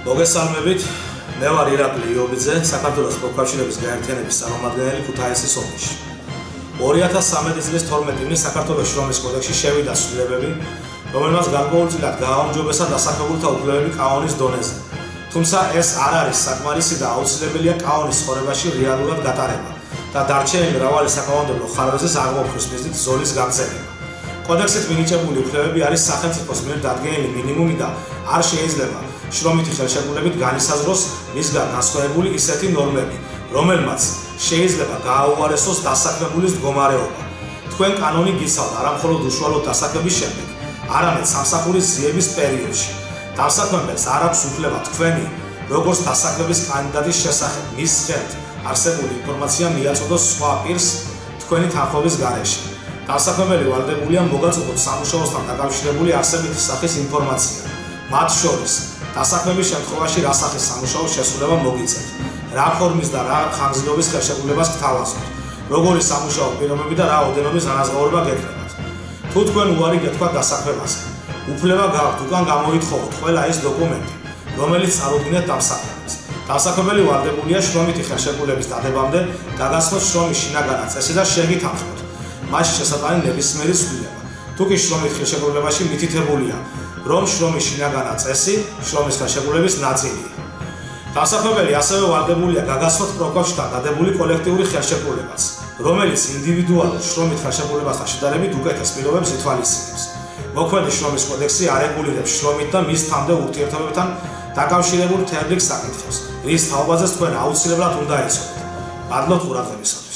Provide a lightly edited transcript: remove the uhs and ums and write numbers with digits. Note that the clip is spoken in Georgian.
მოგესალმებით, მე ვარ ირაკლი იობიძე, საქართველოს პროფკავშირების გაერთიანების წარმომადგენელი ქუთაისის ოლქში. 2013 წლის 12 ივნისს საქართველოს შრომის კოდექსში შევიდა ცვლილებები, რომელმაც გარკვეულწილად გააუმჯობესა დასახლებულთა უფლებები კანონის დონეზე. თუმცა ეს არ არის საკმარისი და აუცილებელია კანონის ცხოვრებაში რეალურად გატარება და დარჩენილი მრავალი საკანონმდებლო ხარვეზის აღმოფხვის მიზნით ზოლის გაგრძელება. კოდექსით მინიჭებული უფლებები არის სახელმწიფოს მიერ დადგენილი მინიმუმი და არ შეიძლება შრომითი ხელშეკრულებით განისაზღვროს მისგან განსხვავებული ისეთი ნორმები, რომელმაც შეიძლება გააუარესოს დასაქმებულის მდგომარეობა. თქვენ კანონი გიცავთ არა მხოლოდ უშუალოდ დასაქმების შემდეგ, არამედ სამსახურის ძიების პერიოდში. დასაქმებელს არ აქვს უფლება თქვენი, როგორც დასაქმების კანდიდატის შესახებ მის ხელთ არსებული ინფორმაცია მიაწოდოს სხვა პირს თქვენი თანხმობის გარეშე. დასაქმებელი ვალდებულია მოგაწოდოთ სამუშაოსთან დაკავშირებული არსებითი სახის ინფორმაცია, მათ შორის დასაქმების შემთხვევაში რა სახის სამუშაოს შესრულება მოგიწევთ, რა ფორმის და რა ხანგრძლივობის ხელშეკრულებას გთავაზობთ, როგორი სამუშაო პირობები და რა ოდენობის განაზღაურება გეკრებათ. თუ თქვენ უარი გეთქვათ დასაქმებაზე, უფლება გაქვთ უკან გამოითხოვოთ ყველა ის დოკუმენტი, რომელიც წარუდგინეთ დამსაქმებელს. დასაქმებელი ვალდებულია შრომითი ხელშეკრულების დადებამდე დაგასცნოთ შრომის შინაგანი წესი და შეგითანხმოთ მასში შესატანი ნებისმიერი ცვლილება. თუ კი შრომით ხელშეკრულებაში მითითებულია, რომ შრომის შინაგანი წესი შრომის ხელშეკრულების ნაწილია. დასაქმებელი ასევე ვალდებულია გაგასცნოთ პროკავშირთან დადებული კოლექტიური ხელშეკრულებაც, რომელიც ინდივიდუალურ შრომით ხელშეკრულებასთან შედარებით უკეთეს პირობებს ითვალისწინებს. მოქმედი შრომის კოდექსი არეგულირებს შრომით და მის თანამდებობ ურთიერთობებთან დაკავშირებულ მთელ რიგ საკითხებს, რის თაობაზეც თქვენ აუცილებლად უნდა იცოდეთ. მადლობთ ყურადღებისათვის.